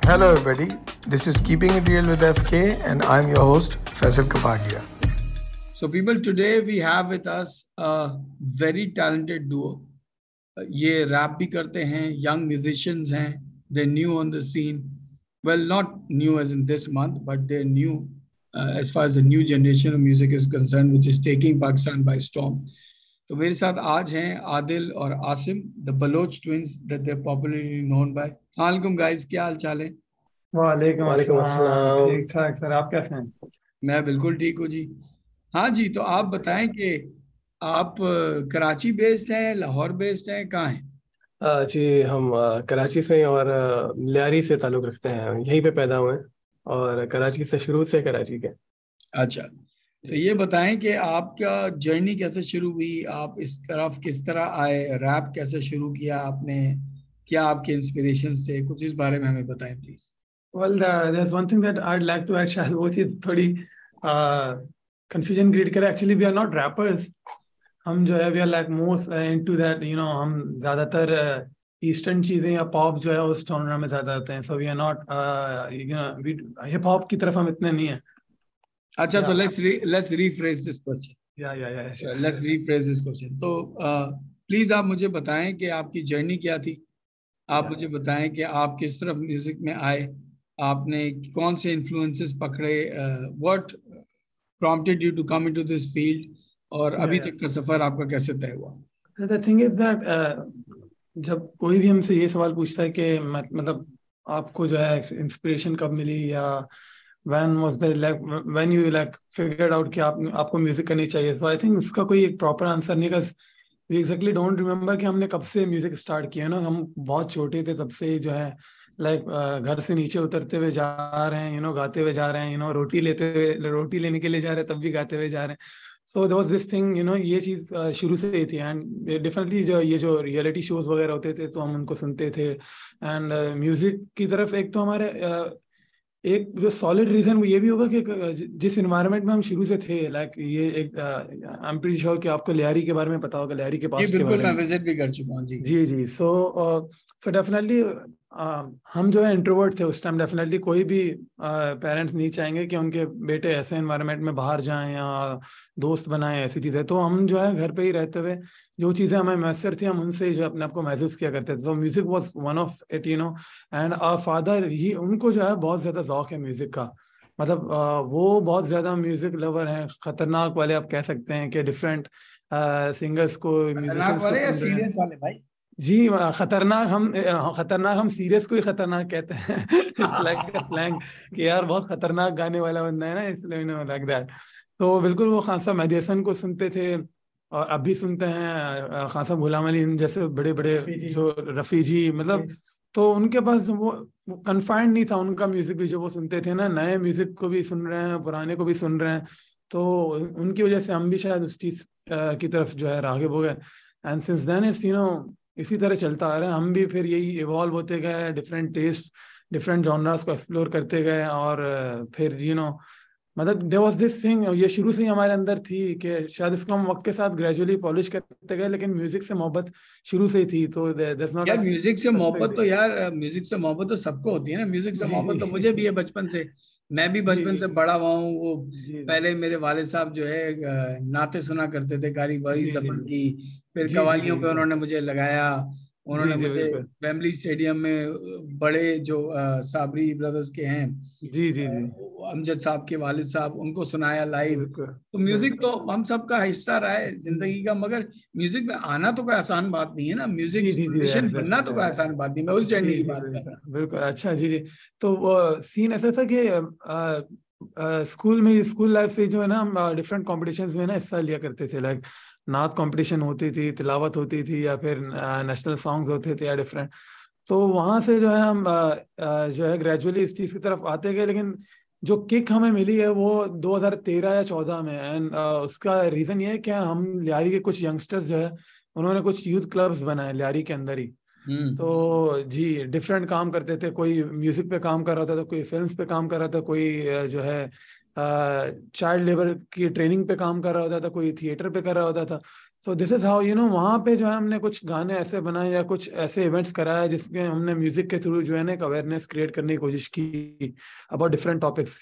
Hello, everybody. This is Keeping It Real with FK, and I'm your host, Faisal Kapadia. So, people, today we have with us a very talented duo. ये rap भी करते हैं, young musicians हैं, they're new on the scene. Well, not new as in this month, but they're new as far as the new generation of music is concerned, which is taking Pakistan by storm. तो मेरे साथ आज हैं आदिल और Asim, the Baloch twins that they're popularly known by. वालेकुम guys, क्या हाल चाल है? वालेकुम वालेकुम अस्सलाम। अस्सलाम। ठीक ठाक सर, आप कैसे हैं? मैं बिल्कुल ठीक हूँ जी। हाँ जी, तो आप बताएं कि आप कराची बेस्ड हैं, लाहौर बेस्ड हैं, कहाँ हैं? जी हम कराची से हैं और लियारी से ताल्लुक़ रखते हैं, यहीं पे पैदा हुए हैं और कराची से शुरू से कराची के। अच्छा, तो ये बताएं कि आपका जर्नी कैसे शुरू हुई, आप इस तरफ किस तरह आए, रैप कैसे शुरू किया आपने, क्या आपके इंस्पिरेशन थे, कुछ इस बारे में हमें बताएं please. Well, there's one thing that I'd like to add, शायद वो चीज़ थोड़ी confusion create करे। Actually, we are not rappers. हम जो है we are like most into that, you know, हम ज़्यादातर ईस्टर्न चीज़ें या पॉप जो है उस जॉनर में ज़्यादा आते हैं। So we are not, you know, hip hop की तरफ हम इतने नहीं हैं। अच्छा, तो let's rephrase this question. Yeah, sure. Let's rephrase this question. तो प्लीज आप मुझे बताएं कि आपकी जर्नी क्या थी। आप मुझे बताएं कि आप किस तरफ म्यूजिक में आए, आपने कौन से इन्फ्लुएंसेस पकड़े, what prompted you to come into this field, और अभी तक का सफर आपका कैसे तय हुआ? The thing is that जब कोई भी हमसे ये सवाल पूछता है कि मतलब आपको जो है इंस्पिरेशन कब मिली या when you like figured out कि आपको म्यूजिक करनी चाहिए, so I think उसका कोई एक प्रॉपर आंसर नहीं, because we exactly don't remember कि हमने कब से म्यूजिक स्टार्ट किया ना। हम बहुत छोटे थे तब से जो है घर से नीचे उतरते हुए जा रहे हैं, गाते हुए जा रहे हैं, रोटी लेने के लिए जा रहे हैं तब भी गाते हुए जा रहे हैं। So there was this thing, ये चीज़ शुरू से ही थी। एंड डेफिनेटली जो रियलिटी शोज वगैरह होते थे तो हम उनको सुनते थे। एंड म्यूजिक की तरफ एक तो हमारे एक जो सॉलिड रीजन वो ये भी होगा कि जिस इन्वायरमेंट में हम शुरू से थे, ये एक आई एम प्रीटी श्योर कि आपको लियारी के बारे में पता होगा, लियारी के पास के बारे में। मैं विजिट भी कर चुका हूँ जी। सो डेफिनेटली हम जो है इंट्रोवर्ट थे उस टाइम। डेफिनेटली कोई भी पेरेंट्स नहीं चाहेंगे कि उनके बेटे ऐसे एनवायरनमेंट में बाहर जाएं या दोस्त बनाएं, ऐसी चीज़ें। तो हम जो है घर पे ही रहते हुए जो चीज़ें हमें मैसर थी हम उनसे जो अपने आप को महसूस किया करते थे। तो music was one of it, and our father ही, उनको जो है बहुत ज़्यादा शौक है म्यूजिक का। मतलब वो बहुत ज़्यादा म्यूजिक लवर हैं, खतरनाक वाले आप कह सकते हैं कि डिफरेंट सिंगर्स को, म्यूजिशियंस को सुन रहे हैं। वाले भाई जी, खतरनाक हम सीरियस को ही खतरनाक कहते हैं। इट्स लाइक अ स्लैंग कि यार बहुत खतरनाक गाने वाला बंदा है ना, इसलिए लाइक दैट। तो बिल्कुल वो खान साहब मेहदी हसन को सुनते थे और अब भी सुनते हैं, खान साहब गुलाम अली जैसे बड़े बड़े जो रफ़ी जी, मतलब तो उनके पास वो कन्फाइंड नहीं था उनका म्यूजिक भी जो वो सुनते थे ना। नए म्यूजिक को भी सुन रहे हैं, पुराने को भी सुन रहे हैं। तो उनकी वजह से हम भी शायद उस चीज़ की तरफ जो है राग़िब हो गए। एंड सिंस देन इट्स इसी तरह चलता आ रहा है। हम भी फिर यही इवॉल्व होते गए, डिफरेंट टेस्ट, डिफरेंट जॉनरास को एक्सप्लोर करते गए। और फिर मतलब देयर वाज दिस थिंग, ये शुरू से ही हमारे अंदर थी कि शायद इसको हम वक्त के साथ ग्रेजुअली पॉलिश करते गए, लेकिन म्यूजिक से मोहब्बत शुरू से ही थी। तो दैट्स नॉट यार म्यूजिक से मोहब्बत तो सबको होती है ना। म्यूजिक से मोहब्बत तो मुझे भी है बचपन से। मैं भी बचपन से बड़ा हुआ हूँ। वो पहले मेरे वालिद साहब जो है नाते सुना करते थे, कारी वही सफर की, फिर कवालियों पे उन्होंने मुझे लगाया। उन्होंने मुझे वेम्बली स्टेडियम में बड़े जो साबरी ब्रदर्स के हैं, अमजद साहब के वालिद साहब, उनको सुनाया लाइव। तो म्यूजिक तो हम सब का हिस्सा रहा है जिंदगी का। मगर म्यूजिक में आना तो कोई आसान बात नहीं है ना, म्यूजिक बनना तो कोई आसान बात नहीं। मैं उस जर्नी की बात कर रहा हूं। बिल्कुल। अच्छा जी। तो वो सीन ऐसा था कि स्कूल लाइफ से जो है ना हम डिफरेंट कॉम्पिटिशन्स में ना हिस्सा लिया करते थे। लाइक नात कंपटीशन होती थी, तिलावत होती थी, या फिर नेशनल सॉन्ग्स होते थे या डिफरेंट। तो वहाँ से जो है हम जो है ग्रेजुअली इस चीज़ की तरफ आते गए। लेकिन जो किक हमें मिली है वो 2013 या 14 में। एंड उसका रीज़न ये है कि हम लियारी के कुछ यंगस्टर्स जो है उन्होंने कुछ यूथ क्लब्स बनाए लियारी के अंदर ही। तो जी डिफरेंट काम करते थे, कोई म्यूजिक पे काम कर रहा था, कोई फिल्म्स पे काम कर रहा था, कोई जो है चाइल्ड लेबर की ट्रेनिंग पे काम कर रहा होता था, कोई थिएटर पे कर रहा होता था। सो दिस इज हाउ वहाँ पे जो है हमने कुछ गाने ऐसे बनाए या कुछ ऐसे इवेंट्स कराए जिसमें हमने म्यूजिक के थ्रू जो है ना एक अवेयरनेस क्रिएट करने की कोशिश की about different topics,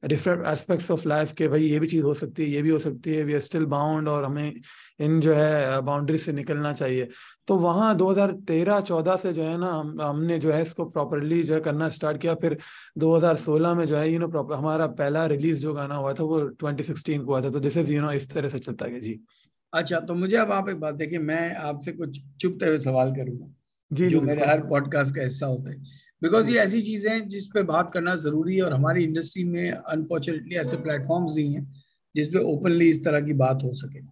different aspects of life के भाई ये भी चीज़ हो सकती है, ये भी हो सकती है, वी आर स्टिल बाउंड और हमें इन जो है बाउंड्री से निकलना चाहिए। तो वहाँ 2013-14 से जो है ना हमने जो है इसको प्रॉपरली जो है करना स्टार्ट किया। फिर 2016 में जो है हमारा पहला रिलीज जो गाना हुआ था वो 2016 को हुआ था। तो दिस इज इस तरह से चलता गया जी। अच्छा, तो मुझे अब आप एक बात देखिए, मैं आपसे कुछ चुपते हुए सवाल करूंगा जी जो जी मेरे हर पॉडकास्ट का हिस्सा होता है, बिकॉज ये ऐसी चीजें हैं जिस पे बात करना जरूरी है, और हमारी इंडस्ट्री में अनफॉर्चुनेटली ऐसे प्लेटफॉर्म्स नहीं हैं जिसपे ओपनली इस तरह की बात हो सके।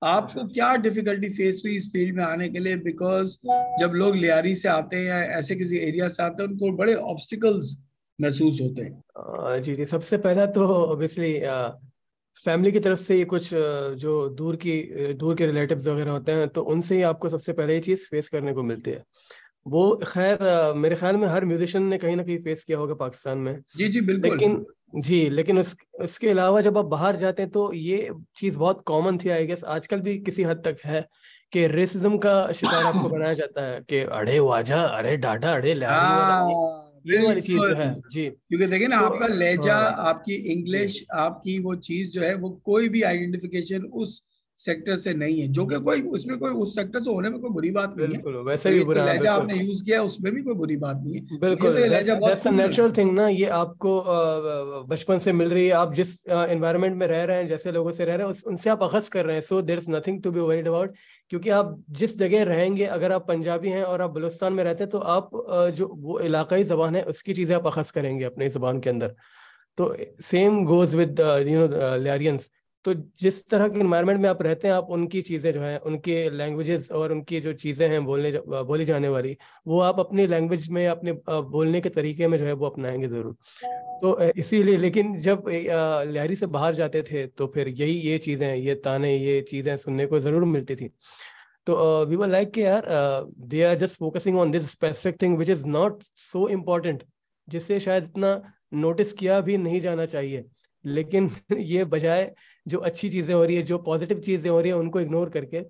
आपको क्या डिफिकल्टी फेस हुई इस फील्ड में आने के लिए? बिकॉज जब लोग लियारी से आते हैं या ऐसे किसी एरिया से आते हैं, उनको बड़े ऑब्स्टिकल्स महसूस होते हैं। जी जी, सबसे पहला तो ऑब्वियसली फैमिली की तरफ से ये कुछ जो दूर के रिलेटिव्स वगैरह होते हैं, तो उनसे ही आपको सबसे पहले ये चीज़ फेस करने को मिलती है। वो खैर मेरे ख्याल में हर म्यूजिशियन ने कहीं ना कहीं फेस किया होगा पाकिस्तान में। जी जी बिल्कुल। लेकिन उसके अलावा जब आप बाहर जाते हैं तो ये चीज़ बहुत कॉमन थी, आई गेस आजकल भी किसी हद तक है, कि रेसिज्म का शिकार आपको बनाया जाता है कि अरे वाजा, अरे डाडा, अरे लारी वाला, ये वाली चीज़ जो है जी। क्योंकि देखिए ना, तो आपका लहजा, हाँ आपकी इंग्लिश, आपकी वो चीज जो है, वो कोई भी आइडेंटिफिकेशन उस सेक्टर से नहीं है, जो कि कोई उसमें कोई उस सेक्टर से होने में कोई बुरी बात नहीं है। बिल्कुल, वैसे तो भी ये जो बुरा, लहजा बिल्कुल आपने यूज किया उसमें भी कोई बुरी बात नहीं है। मुझे तो बिल्कुल, ये लहजा बहुत दैट्स अ cool नेचुरल लगता है। थिंग ना, ये आपको बचपन से मिल रही है। आप जिस एनवायरनमेंट में रह रहे हैं, जैसे लोगों से रह रहे हैं, उनसे आप अखज़ कर रहे हैं। So there is nothing to be worried about, क्योंकि आप जिस जगह रहेंगे, अगर आप पंजाबी हैं और आप बलूचिस्तान में रहते हैं, तो आप जो वो इलाकाई ज़बान है उसकी चीज़ें आप अखज़ करेंगे अपनी ज़बान के अंदर। तो सेम गोज विद लियारियंस। तो जिस तरह के इन्वायरमेंट में आप रहते हैं, आप उनकी चीज़ें जो हैं, उनके लैंग्वेजेस और उनकी जो चीज़ें हैं बोली जाने वाली, वो आप अपनी लैंग्वेज में, अपने बोलने के तरीके में जो है वो अपनाएंगे ज़रूर। तो इसीलिए, लेकिन जब लियारी से बाहर जाते थे तो फिर ये चीज़ें, ये ताने, ये चीज़ें सुनने को ज़रूर मिलती थी। तो वी वर लाइक कि यार they are just focusing on this specific thing which is not so important, जिससे शायद इतना नोटिस किया भी नहीं जाना चाहिए। लेकिन ये बजाय जो अच्छी चीज़ें हो रही है, जो पॉजिटिव चीज़ें हो रही है, उनको इग्नोर करके,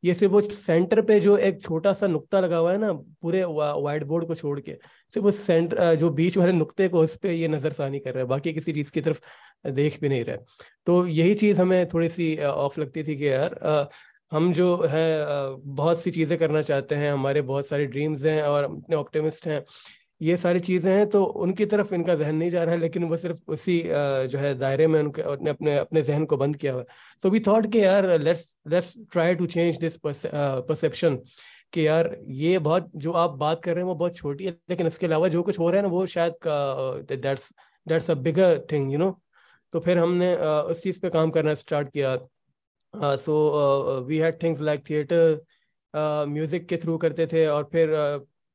ये सिर्फ वो सेंटर पे जो एक छोटा सा नुक्ता लगा हुआ है ना, पूरे व्हाइट बोर्ड को छोड़ के, सिर्फ वो सेंटर जो बीच वाले नुक्ते को, उस पे ये नजरसानी कर रहा है, बाकी किसी चीज़ की तरफ देख भी नहीं रहा है। तो यही चीज़ हमें थोड़ी सी ऑफ लगती थी कि यार हम जो है बहुत सी चीज़ें करना चाहते हैं, हमारे बहुत सारे ड्रीम्स हैं और अपने ऑप्टिमिस्ट हैं, ये सारी चीज़ें हैं, तो उनकी तरफ इनका जहन नहीं जा रहा है, लेकिन वो सिर्फ उसी जो है दायरे में उनके अपने अपने जहन को बंद किया हुआ है। सो वी थॉट कि यार let's try to change this perception, कि यार ये बहुत जो आप बात कर रहे हैं वो बहुत छोटी है, लेकिन इसके अलावा जो कुछ हो रहा है ना, वो शायद दैट्स अ बिगर थिंग, तो फिर हमने उस चीज़ पे काम करना स्टार्ट किया। So we had things like theatre, music के थ्रू करते थे, और फिर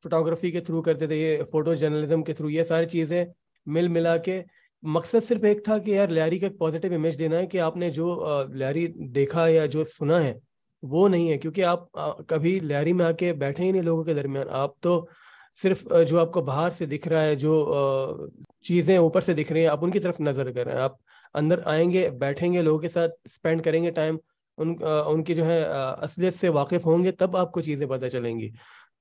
फोटोग्राफी के थ्रू करते थे, ये फोटो जर्नलिज्म के थ्रू, ये सारी चीज़ें मिल मिला के मकसद सिर्फ एक था कि यार लियारी का एक पॉजिटिव इमेज देना है, कि आपने जो लियारी देखा या जो सुना है वो नहीं है, क्योंकि आप कभी लियारी में आके बैठे ही नहीं लोगों के दरमियान। आप तो सिर्फ जो आपको बाहर से दिख रहा है, जो चीज़ें ऊपर से दिख रही हैं, आप उनकी तरफ नज़र कर रहे हैं। आप अंदर आएंगे, बैठेंगे, लोगों के साथ स्पेंड करेंगे टाइम, उनकी जो है असलियत से वाकिफ होंगे, तब आपको चीज़ें पता चलेंगी।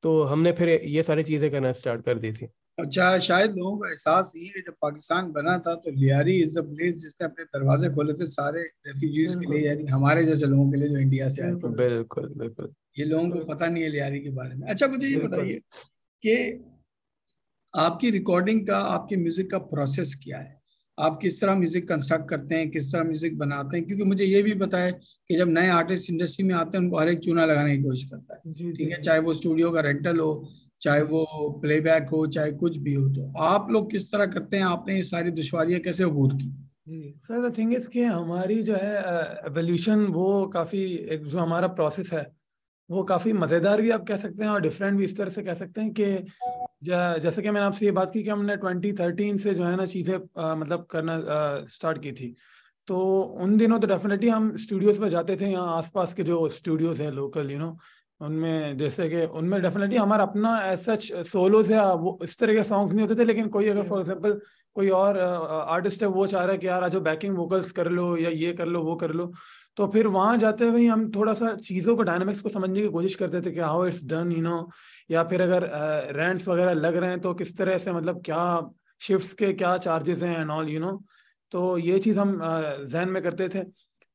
तो हमने फिर ये सारी चीज़ें करना स्टार्ट कर दी थी। अच्छा, शायद लोगों को एहसास ही है, जब पाकिस्तान बना था तो लियारी इज अ प्लेस जिसने अपने दरवाजे खोले थे सारे रेफ्यूजीज के लिए, यानी हमारे जैसे लोगों के लिए जो इंडिया से आए थे। बिल्कुल बिल्कुल। ये लोगों को पता नहीं है लियारी के बारे में। अच्छा, मुझे ये बताइए कि आपकी रिकॉर्डिंग का, आपके म्यूजिक का प्रोसेस क्या है? आप किस तरह म्यूजिक कंस्ट्रक्ट करते हैं, किस तरह म्यूजिक बनाते हैं? क्योंकि मुझे ये भी पता है कि जब नए आर्टिस्ट इंडस्ट्री में आते हैं, उनको हर एक चूना लगाने की कोशिश करता है, ठीक है, चाहे वो स्टूडियो का रेंटल हो, चाहे वो प्लेबैक हो, चाहे कुछ भी हो। तो आप लोग किस तरह करते हैं? आपने ये सारी दुश्वारियां कैसे अबूर की? जी सर, द थिंग इज कि हमारी जो है एवोल्यूशन, वो काफ़ी, एक जो हमारा प्रोसेस है वो काफ़ी मज़ेदार भी आप कह सकते हैं और डिफरेंट भी इस तरह से कह सकते हैं कि जैसे कि मैंने आपसे ये बात की कि हमने 2013 से जो है ना चीज़ें मतलब करना स्टार्ट की थी। तो उन दिनों तो डेफिनेटली हम स्टूडियोज़ में जाते थे, यहाँ आसपास के जो स्टूडियोज़ हैं लोकल, उनमें, जैसे कि उनमें डेफिनेटली हमारा अपना ऐसा सोलोज या वो इस तरह के सॉन्ग्स नहीं होते थे, लेकिन कोई अगर फॉर एग्जांपल कोई और आर्टिस्ट है, वो चाह रहा है कि यार आज बैकिंग वोकल्स कर लो या ये कर लो वो कर लो, तो फिर वहां जाते हुए हम थोड़ा सा चीज़ों को, डायनामिक्स को समझने की कोशिश करते थे कि हाउ इट्स डन, या फिर अगर रेंट्स वगैरह लग रहे हैं तो किस तरह से, मतलब क्या शिफ्ट्स के क्या चार्जेस हैं एंड ऑल। तो ये चीज़ हम जहन में करते थे।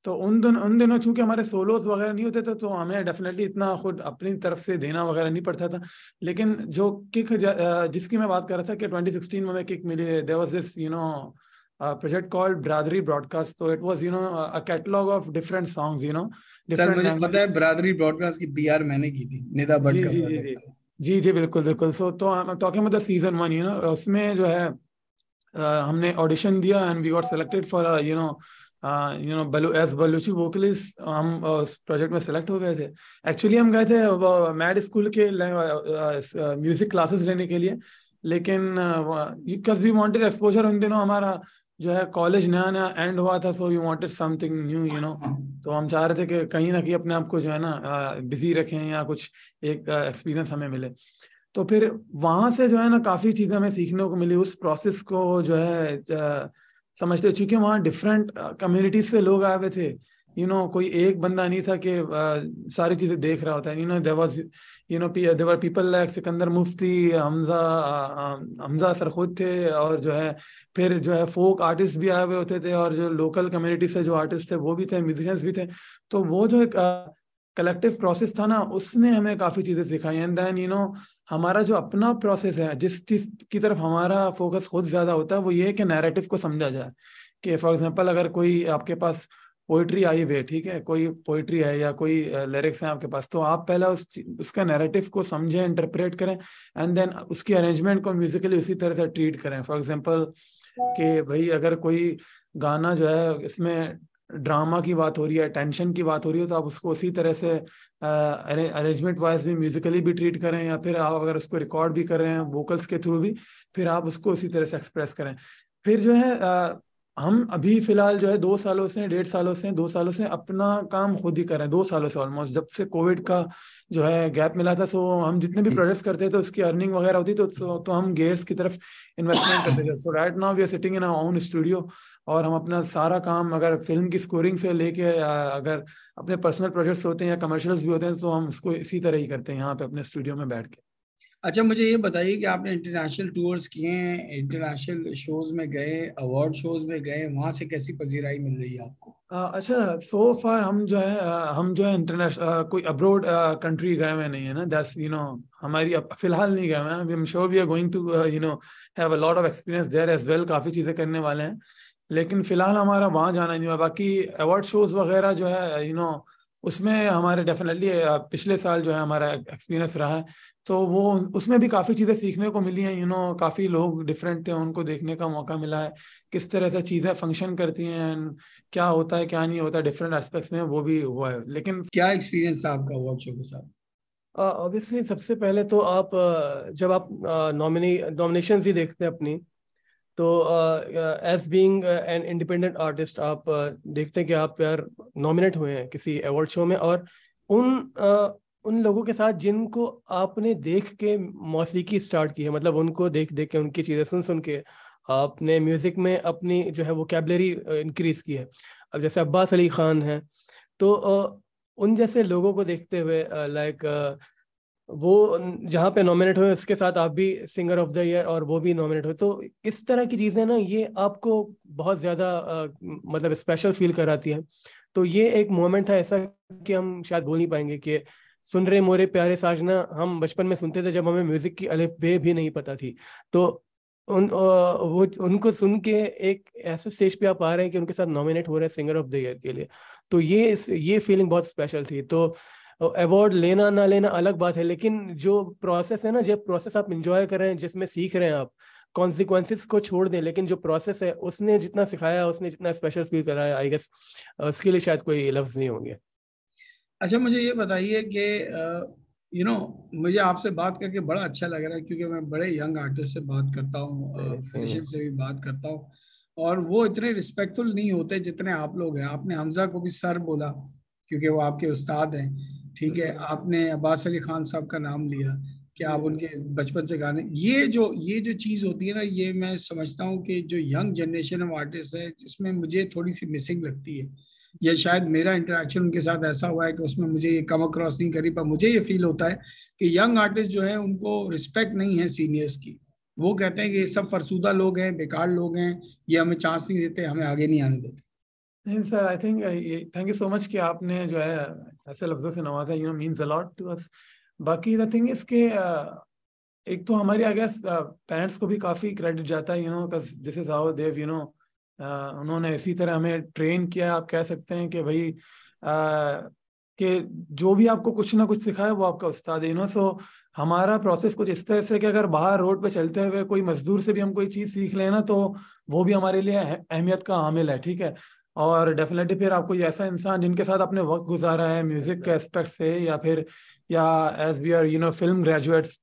तो उन दिनों चूंकि हमारे सोलोज वगैरह नहीं होते थे, तो हमें डेफिनेटली इतना खुद अपनी तरफ से देना वगैरह नहीं पड़ता था। लेकिन जो किक जिसकी मैं बात कर रहा था कि 2016 में हमें किक मिली, there was this project called Biradari broadcast. तो it was a catalogue of different songs, sir different मुझे लैंग्वेज। पता है ब्रादरी ब्रॉडकास्ट की बीआर मैंने की थी, निदा भट्ट जी का जी जी जी प्रोजेक्ट। जी जी, बिल्कुल बिल्कुल। सो तो I am talking about the season 1। उसमें जो है हमने ऑडिशन दिया and we got selected for बलू एज बलूची वोकलिस्ट। हम उस प्रोजेक्ट में सेलेक्ट हो गए थे। एक्चुअली हम गए थे मैड स्कूल के म्यूजिक क्लासेस लेने के लिए, लेकिन बिकॉज वी वांटेड एक्सपोजर। उन दिनों हमारा जो है कॉलेज नया नया एंड हुआ था, so we wanted something new. तो हम चाह रहे थे कि कहीं ना कहीं अपने आप को जो है ना बिजी रखें, या कुछ एक एक्सपीरियंस हमें मिले। तो फिर वहां से जो है ना काफी चीजें हमें सीखने को मिली, उस प्रोसेस को जो है समझते, चूंकि वहाँ डिफरेंट कम्युनिटीज से लोग आए हुए थे। कोई एक बंदा नहीं था कि सारी चीजें देख रहा होता है। There were people like Sikandar Mufti, Hamza sir खुद थे, और जो है फिर जो है फोक आर्टिस्ट भी आए हुए होते थे, और जो लोकल कम्युनिटी से जो आर्टिस्ट थे वो भी थे, म्यूजिशियंस भी थे। तो वो जो एक कलेक्टिव प्रोसेस था ना, उसने हमें काफी चीजें सिखाई। एंड देन हमारा जो अपना प्रोसेस है, जिस चीज की तरफ हमारा फोकस खुद ज्यादा होता है, वो ये है कि नैरेटिव को समझा जाए। कि फॉर एग्जांपल अगर कोई आपके पास पोइट्री आई हुई है, ठीक है, कोई पोइट्री है या कोई लिरिक्स है आपके पास, तो आप पहले उसका नैरेटिव को समझें, इंटरप्रेट करें, एंड देन उसकी अरेंजमेंट को म्यूजिकली उसी तरह से ट्रीट करें। फॉर एग्जांपल कि भाई अगर कोई गाना जो है इसमें ड्रामा की बात हो रही है, टेंशन की बात हो रही है, तो आप उसको उसी तरह से अरेंजमेंट वाइज भी म्यूजिकली भी ट्रीट करें, या फिर आप अगर उसको रिकॉर्ड भी कर रहे हैं वोकल्स के थ्रू भी, फिर आप उसको उसी तरह से एक्सप्रेस करें। फिर जो है हम अभी फिलहाल जो है 2 सालों से, 1.5 सालों से, 2 सालों से अपना काम खुद ही कर रहे हैं। 2 सालों से ऑलमोस्ट, जब से कोविड का जो है गैप मिला था, सो हम जितने भी प्रोजेक्ट्स करते थे उसकी अर्निंग वगैरह होती, तो हम गेयर्स की तरफ इन्वेस्टमेंट करते थे। So right now we are sitting in our own studio, और हम अपना सारा काम, अगर फिल्म की स्कोरिंग से लेके, अगर अपने पर्सनल प्रोजेक्ट्स होते हैं या कमर्शियल्स भी होते हैं, तो हम उसको इसी तरह ही करते हैं यहाँ पे अपने स्टूडियो में बैठ के। अच्छा, मुझे ये बताइए कि आपने इंटरनेशनल टूर्स किए हैं, इंटरनेशनल शोज में गए, अवार्ड शोज में गए, वहां से कैसी पजीराई मिल रही है आपको? अच्छा, सो फार हम जो है इंटरनेशनल कोई अब्रोड कंट्री गए हुए नहीं है ना। दैट्स हमारी फिलहाल नहीं गए हुए हैं। I am sure we are going to have a lot of experience there as well, काफी चीजें करने वाले हैं, लेकिन फिलहाल हमारा वहाँ जाना नहीं हुआ। बाकी अवार्ड शोज वगैरह जो है उसमें हमारे डेफिनेटली पिछले साल जो है हमारा एक्सपीरियंस रहा है, तो वो उसमें भी काफ़ी चीज़ें सीखने को मिली हैं। काफ़ी लोग डिफरेंट थे, उनको देखने का मौका मिला है किस तरह से चीज़ें फंक्शन करती हैं, क्या होता है क्या नहीं होता डिफरेंट एस्पेक्ट्स में, वो भी हुआ है। लेकिन क्या एक्सपीरियंस था आपका अवार्ड शो के साथ? ऑब्वियसली सबसे पहले तो आप जब आप नॉमिनेशंस ही देखते हैं अपनी, तो as being an independent artist आप देखते हैं कि आप यार नॉमिनेट हुए हैं किसी अवार्ड शो में, और उन लोगों के साथ जिनको आपने देख के मौसीकी स्टार्ट की है, मतलब उनको देख देख के, उनकी चीज़ें सुन के आपने म्यूजिक में अपनी जो है वोकैबुलरी इंक्रीज की है। अब जैसे अब्बास अली खान है, तो उन जैसे लोगों को देखते हुए लाइक वो जहाँ पे नॉमिनेट हुए उसके साथ आप भी सिंगर ऑफ द ईयर और वो भी नॉमिनेट हुए, तो इस तरह की चीज़ें ना ये आपको बहुत ज़्यादा मतलब स्पेशल फील कराती है। तो ये एक मोमेंट है ऐसा कि हम शायद भूल नहीं पाएंगे कि सुन रहे मोरे प्यारे साजना हम बचपन में सुनते थे जब हमें म्यूजिक की अलिफ बे भी नहीं पता थी। तो वो उनको सुन के एक ऐसे स्टेज पे आप आ रहे हैं कि उनके साथ नॉमिनेट हो रहे हैं सिंगर ऑफ द ईयर के लिए, तो ये फीलिंग बहुत स्पेशल थी। तो अवार्ड लेना ना लेना अलग बात है, लेकिन जो प्रोसेस है ना, जो प्रोसेस आप इंजॉय कर रहे हैं, जिसमें सीख रहे हैं आप, कॉन्सिक्वेंसेस को छोड़ दें, लेकिन जो प्रोसेस है उसने जितना सिखाया, उसने जितना स्पेशल फील कराया, आई गेस उसके लिए शायद कोई लफ्ज नहीं होंगे। अच्छा, मुझे ये बताइए कि मुझे आपसे बात करके बड़ा अच्छा लग रहा है, क्योंकि मैं बड़े यंग आर्टिस्ट से बात करता हूँ, म्यूजिशियन से भी बात करता हूँ, और वो इतने रिस्पेक्टफुल नहीं होते जितने आप लोग हैं। आपने हमजा को भी सर बोला क्योंकि वो आपके उस्ताद हैं, ठीक है। आपने अब्बास अली खान साहब का नाम लिया कि आप उनके बचपन से गाने, ये जो चीज़ होती है ना, ये मैं समझता हूँ कि जो यंग जनरेशन ऑफ आर्टिस्ट है जिसमें मुझे थोड़ी सी मिसिंग लगती है। या शायद मेरा इंटरेक्शन उनके साथ ऐसा हुआ है कि उसमें मुझे ये कम अक्रॉस नहीं करी, पर मुझे ये फील होता है कि यंग आर्टिस्ट जो है उनको रिस्पेक्ट नहीं है सीनियर्स की। वो कहते हैं कि ये सब फरसूदा लोग हैं, बेकार लोग हैं, ये हमें चांस नहीं देते, हमें आगे नहीं आने देते। नहीं sir, I think thank you so much कि आपने जो है ऐसे लफ्जों से नवाजा, means a lot to us. बाकी द थिंग इज के एक तो हमारी आई गेस पेरेंट्स को भी काफ़ी क्रेडिट जाता है, बिकॉज दिस इज हाउ देव उन्होंने इसी तरह हमें ट्रेन किया। आप कह सकते हैं कि भाई कि जो भी आपको कुछ ना कुछ सिखाए वो आपका उस्ताद है। सो हमारा प्रोसेस कुछ इस तरह से कि अगर बाहर रोड पे चलते हुए कोई मजदूर से भी हम कोई चीज़ सीख लें ना, तो वो भी हमारे लिए अहमियत का हामिल है, ठीक है। और डेफिनेटली फिर आपको ये ऐसा इंसान जिनके साथ आपने वक्त गुजारा है म्यूजिक के एस्पेक्ट से, या as we are film graduates,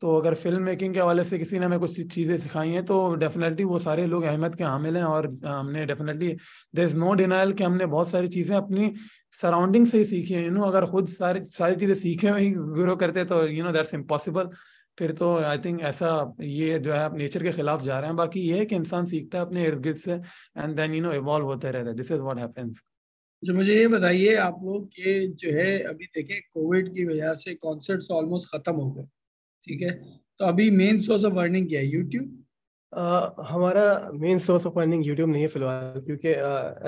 तो अगर फिल्म मेकिंग के हवाले से किसी ने हमें कुछ चीज़ें सिखाई हैं तो डेफिनेटली वो सारे लोग अहमियत के हामिल हैं। और हमने definitely there is no denial कि हमने बहुत सारी चीज़ें अपनी सराउंडिंग से ही सीखी हैं। अगर खुद सारी चीज़ें सीखे हुए ही ग्रो करते तो दैट्स इम्पॉसिबल। फिर तो आई थिंक ऐसा ये जो है आप नेचर के खिलाफ जा रहे हैं। बाकी ये है कि इंसान सीखता है अपने इर्द गिर्द से एंड देन इवॉल्व होते रहता है। This is what happens. जो मुझे ये बताइए आप लोग के जो है अभी देखें कोविड की वजह से कॉन्सर्ट्स ऑलमोस्ट खत्म हो गए, ठीक है, तो अभी मेन सोर्स ऑफ अर्निंग क्या है? यूट्यूब? हमारा main source of earning YouTube नहीं है फिलहाल, क्योंकि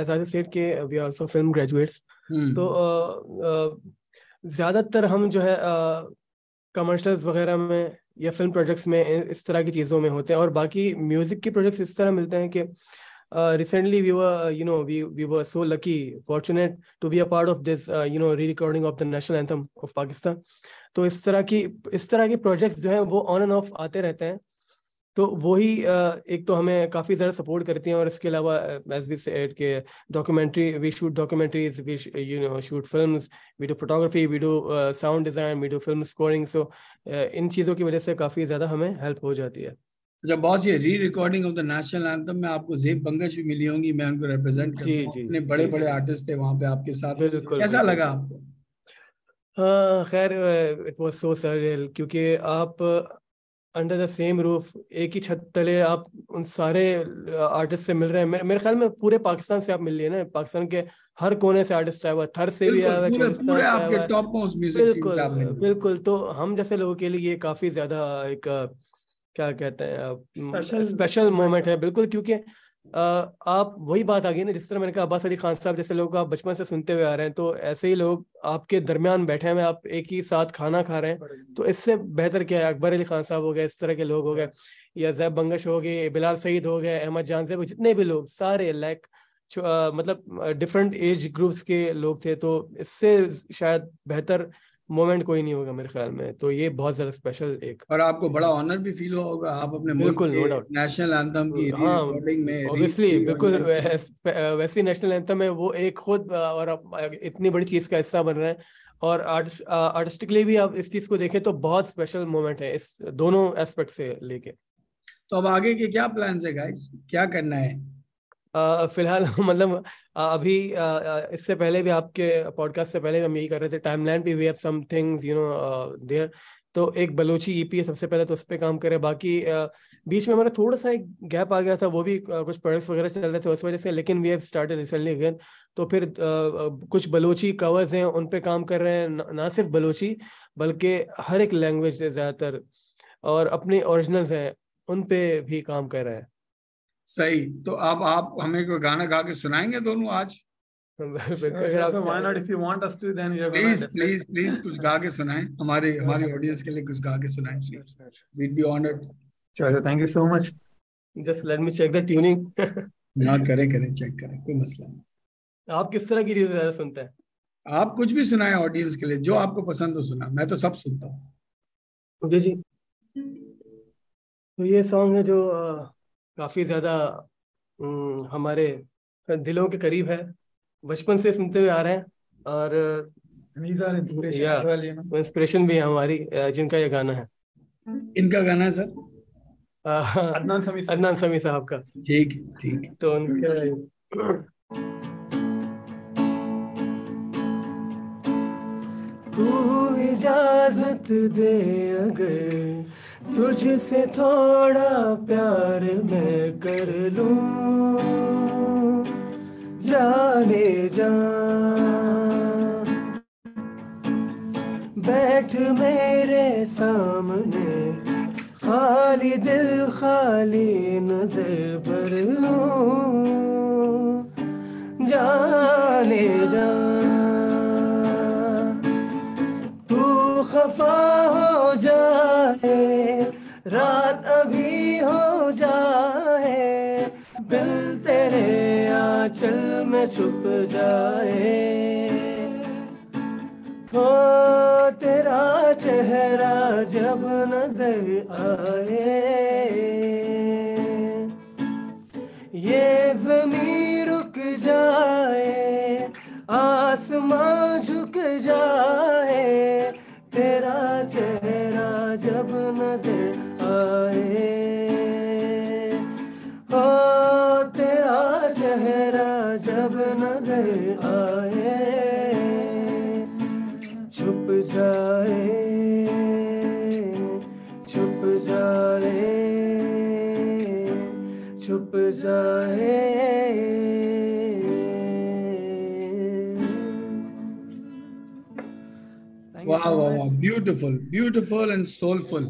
एज आई सेड के we are also film graduates. तो ज़्यादातर हम जो है कमर्शियल्स वगैरह में या फिल्म प्रोजेक्ट्स में इस तरह की चीज़ों में होते हैं, और बाकी म्यूज़िक की प्रोजेक्ट्स इस तरह मिलते हैं कि recently we were we were so lucky, fortunate to be a part of this re-recording of the national anthem of Pakistan. तो इस तरह की प्रोजेक्ट्स जो हैं वो ऑन एंड ऑफ आते रहते हैं, तो वही एक तो हमें काफ़ी ज़्यादा सपोर्ट करती हैं। और इसके अलावा एज वी सेड के documentary, we shoot documentaries, we shoot films, we do photography, we do sound design, we do film scoring. So इन चीज़ों की वजह से काफ़ी ज़्यादा हमें हेल्प हो जाती है। जब बहुत ये री recording of the national anthem में आपको ज़ेब बंगश भी मिली होंगी, मैं उनको रिप्रेजेंट करता हूं, इतने बड़े बड़े आर्टिस्ट थे वहां पे आपके साथ, कैसा लगा आपको? खैर इट वाज सो सररियल, क्योंकि आप अंडर द सेम रूफ, एक ही छत तले आप उन सारे आर्टिस्ट से मिल रहे हैं। मेरे ख्याल में पूरे पाकिस्तान से आप मिल लिए ना, पाकिस्तान के हर कोने से आर्टिस्ट आया हुआ, थर से भी आया हुआ, पूरे आपके टॉप मोस्ट म्यूजिक सीन्स आपने। बिल्कुल। तो हम जैसे लोगों के लिए ये काफी ज्यादा एक क्या कहते हैं स्पेशल मोमेंट है। बिल्कुल, क्योंकि आप वही बात आ गई ना, जिस तरह मैंने कहा अब्बास अली खान साहब जैसे लोगों को आप बचपन से सुनते हुए आ रहे हैं, तो ऐसे ही लोग आपके दरमियान बैठे हैं, आप एक ही साथ खाना खा रहे हैं, तो इससे बेहतर क्या है? अकबर अली खान साहब हो गए, इस तरह के लोग हो गए, या ज़ैब बंगश हो गए, बिलाल सईद हो गए, अहमद जान साहब, जितने भी लोग सारे मतलब डिफरेंट एज ग्रुप्स के लोग थे। तो इससे शायद बेहतर मोमेंट कोई नहीं होगा मेरे ख्याल में। तो ये बहुत ज्यादा स्पेशल एक, और आपको बड़ा ऑनर भी फील होगा, आप अपने मुल्क के नेशनल एंथम की रिकॉर्डिंग में। ऑब्वियसली बिल्कुल, वैसी नेशनल एंथम है वो एक खुद, और इतनी बड़ी चीज का हिस्सा बन रहे हैं। और आर्टिस्टिकली भी आप इस चीज को देखें तो बहुत स्पेशल मोमेंट है इस दोनों एस्पेक्ट से लेके। तो अब आगे के क्या प्लान्स है गाइस, क्या करना है? फिलहाल मतलब अभी इससे पहले भी आपके पॉडकास्ट से पहले हम यही कर रहे थे, टाइमलाइन पे we have some things there. तो एक बलोची ईपी है सबसे पहले, तो उस पर काम करें। बाकी बीच में हमारा थोड़ा सा एक गैप आ गया था, वो भी कुछ प्रोजेक्ट्स वगैरह चल रहे थे उस वजह से, लेकिन we have started recently again. तो फिर कुछ बलोची कवर्स हैं उन पे काम कर रहे हैं, ना सिर्फ बलोची बल्कि हर एक लैंग्वेज ज़्यादातर, और अपनी ओरिजिनल्स हैं उन पे भी काम कर रहे हैं। सही। तो अब आप हमें कोई गाना गा के सुनाएंगे दोनों आज? प्लीज कुछ गा के सुनाएं, हमारी ऑडियंस के लिए कुछ गा के सुनाएं प्लीज, we'd be honored। चलो, thank you so much. Just let me check the tuning. ना करें चेक करें, कोई मसला नहीं। आप किस तरह की चीजें ज्यादा सुनते हैं? आप कुछ भी सुनाएं ऑडियंस के लिए, जो आपको पसंद हो सुना, मैं तो सब सुनता हूँ। ओके जी। तो ये सॉन्ग है जो काफी ज्यादा हमारे दिलों के करीब है, बचपन से सुनते हुए आ रहे हैं, और इंस्पिरेशन भी है हमारी, जिनका ये गाना है। इनका गाना है सर? अदनान समी साहब का। ठीक। तो उनके तू इजाजत दे अगर तुझसे थोड़ा प्यार मैं कर लूं, जाने जा बैठ मेरे सामने, खाली दिल खाली नजर भर लूं, जाने जा तू खफा हो जाए, रात अभी हो जाए, दिल तेरे आंचल में छुप जाए, हो तेरा चेहरा जब नजर आए, ये ज़मीं रुक जाए, आसमां झुक जाए, तेरा चेहरा जब नजर आए, हो तेरा चेहरा जब नजर आए, छुप जाए, छुप जाए, छुप जाए। वाह वाह वाह, ब्यूटीफुल ब्यूटीफुल एंड सोलफुल।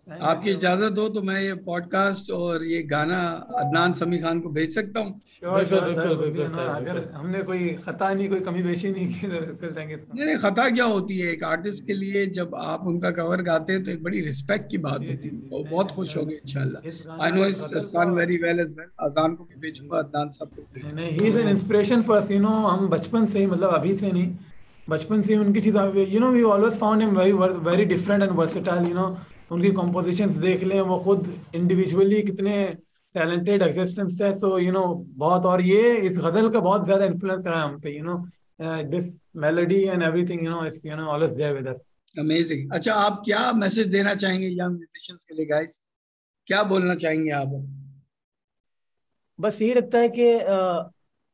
आपकी इजाजत हो तो मैं ये पॉडकास्ट और ये गाना अदनान समी खान को भेज सकता हूँ? अगर हमने कोई खता नहीं, कोई कमी बेशी नहीं की तो फिर देंगे। नहीं, खता क्या होती है एक आर्टिस्ट के लिए, जब आप उनका कवर गाते हैं तो एक बड़ी रिस्पेक्ट की बात होती है। वो बहुत खुश होंगे इंशाल्लाह। I know his son very well as well. Azaan को भी भेजूंगा अदनान साहब को। नहीं, he is an inspiration for us, you know. हम बचपन से ही, मतलब अभी से नहीं, बचपन से उनकी चीज़, you know, we always found him very different and versatile, you know. उनकी कॉम्पोजिशंस देख लें, वो खुद इंडिविजुअली कितने टैलेंटेड एग्जिस्टेंस है, सो यू नो बहुत। और ये इस गजल का बहुत ज्यादा इन्फ्लुएंस रहा है हम पे, you know, this melody and everything, you know, it's, you know, always there with us. Amazing. अच्छा, आप क्या मैसेज देना चाहेंगे यंग म्यूजिशियंस के लिए गाइस? क्या बोलना चाहेंगे आप? बस यही लगता है कि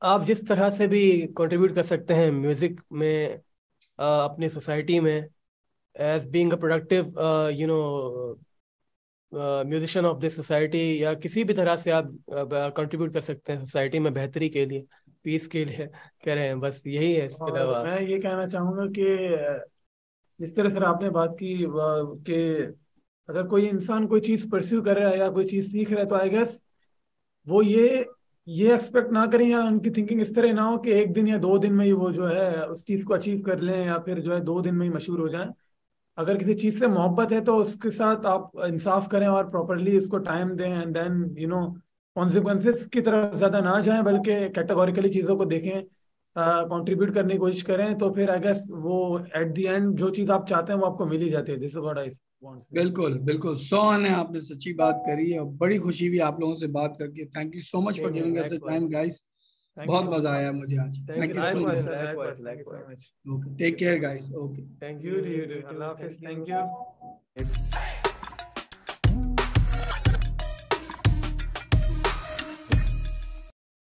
आप जिस तरह से भी कंट्रीब्यूट कर सकते हैं म्यूजिक में, अपनी सोसाइटी में, as being a productive you know musician of this society, या किसी भी तरह से आप कंट्रीब्यूट कर सकते हैं सोसाइटी में बेहतरी के लिए, पीस के लिए कह रहे हैं। बस यही है। इसके अलावा मैं ये कहना चाहूँगा कि जिस तरह से आपने बात की कि अगर कोई इंसान कोई चीज़ परस्यू कर रहा है या कोई चीज़ सीख रहा है, तो आई गेस वो ये एक्सपेक्ट ना करें, या उनकी थिंकिंग इस तरह ना हो कि एक दिन या 2 दिन में ही वो जो है उस चीज़ को अचीव कर लें, या फिर जो है 2 दिन में ही मशहूर हो जाए। अगर किसी चीज़ से मोहब्बत है तो उसके साथ आप इंसाफ करें और प्रॉपरली इसको टाइम दें, and then you know consequences की तरफ ज़्यादा ना जाएं, बल्कि कैटेगोरिकली चीज़ों को देखें, कंट्रीब्यूट करने की कोशिश करें, तो फिर आई गेस वो एट द एंड जो चीज़ आप चाहते हैं वो आपको मिल ही जाती है। This is what I want. बिल्कुल बिल्कुल, 100 आने आपने सच्ची बात करी है, और बड़ी खुशी हुई आप लोगों से बात करके। Thank you so much for giving us the time guys. बहुत मजा आया मुझे आज। Thank you so much. Okay, take care guys. Okay, thank you. अल्लाह हाफिज़। Thank you.